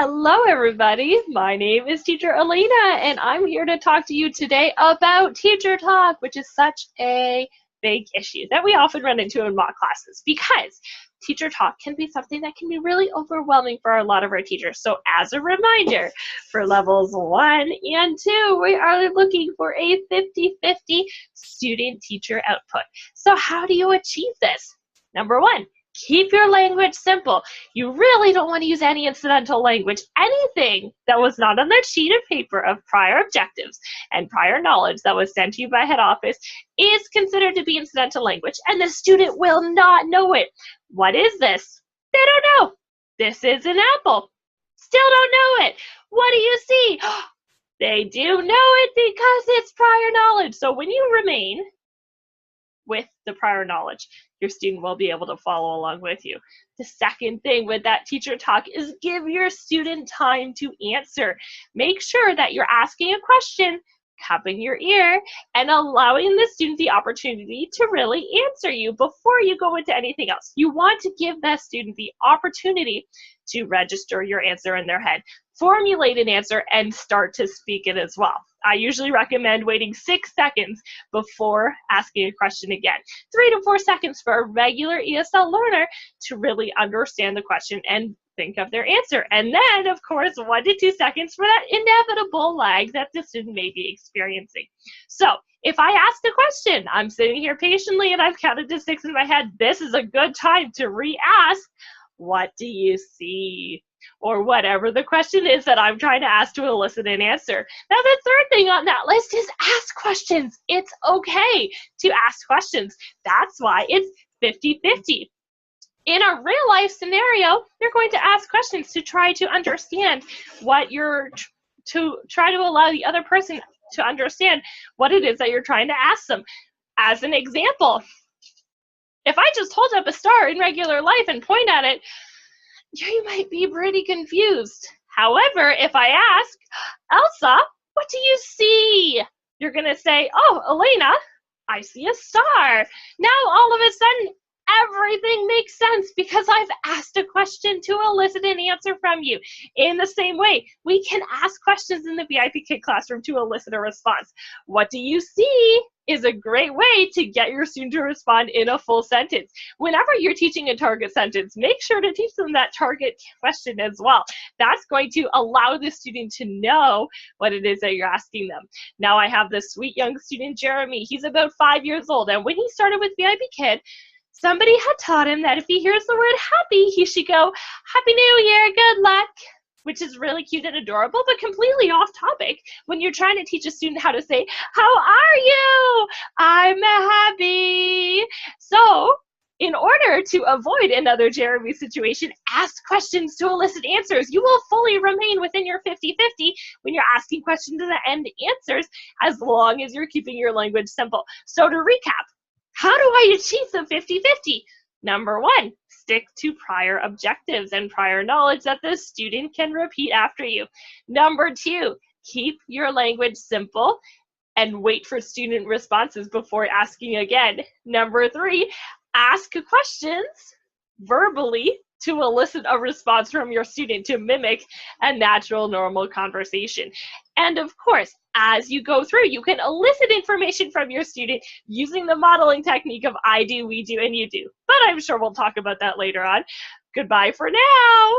Hello, everybody. My name is Teacher Elayna, and I'm here to talk to you today about teacher talk, which is such a big issue that we often run into in mock classes because teacher talk can be something that can be really overwhelming for a lot of our teachers. So as a reminder, for levels 1 and 2, we are looking for a 50-50 student-teacher output. So how do you achieve this? Number 1, keep your language simple. You really don't want to use any incidental language. Anything that was not on that sheet of paper of prior objectives and prior knowledge that was sent to you by head office is considered to be incidental language, and the student will not know it. What is this? They don't know. This is an apple. Still don't know it. What do you see? They do know it because it's prior knowledge. So when you remain with the prior knowledge, your student will be able to follow along with you. The second thing with that teacher talk is give your student time to answer. Make sure that you're asking a question, cupping your ear, and allowing the student the opportunity to really answer you before you go into anything else. You want to give that student the opportunity to register your answer in their head, formulate an answer, and start to speak it as well. I usually recommend waiting 6 seconds before asking a question again. 3 to 4 seconds for a regular ESL learner to really understand the question and think of their answer. And then, of course, 1 to 2 seconds for that inevitable lag that the student may be experiencing. So if I ask a question, I'm sitting here patiently and I've counted to 6 in my head, this is a good time to re-ask, what do you see? Or whatever the question is that I'm trying to ask to elicit an answer. Now, the third thing on that list is ask questions. It's okay to ask questions. That's why it's 50-50. In a real life scenario, you're going to ask questions to try to understand to try to allow the other person to understand what it is that you're trying to ask them. As an example, if I just hold up a star in regular life and point at it, you might be pretty confused. However, if I ask, Elsa, what do you see? You're going to say, oh, Elayna, I see a star. Now, all of a sudden, everything makes sense because I've asked a question to elicit an answer from you. In the same way, we can ask questions in the VIPKID classroom to elicit a response. What do you see is a great way to get your student to respond in a full sentence. Whenever you're teaching a target sentence, make sure to teach them that target question as well. That's going to allow the student to know what it is that you're asking them. Now I have this sweet young student, Jeremy. He's about 5 years old, and when he started with VIPKID, somebody had taught him that if he hears the word happy, he should go, Happy New Year, good luck, which is really cute and adorable, but completely off topic when you're trying to teach a student how to say, how are you? I'm happy. So in order to avoid another Jeremy situation, ask questions to elicit answers. You will fully remain within your 50-50 when you're asking questions and end answers, as long as you're keeping your language simple. So to recap, how do I achieve the 50-50? Number 1, stick to prior objectives and prior knowledge that the student can repeat after you. Number 2, keep your language simple and wait for student responses before asking again. Number 3, ask questions verbally to elicit a response from your student to mimic a natural, normal conversation. And of course, as you go through, you can elicit information from your student using the modeling technique of I do, we do, and you do. But I'm sure we'll talk about that later on. Goodbye for now.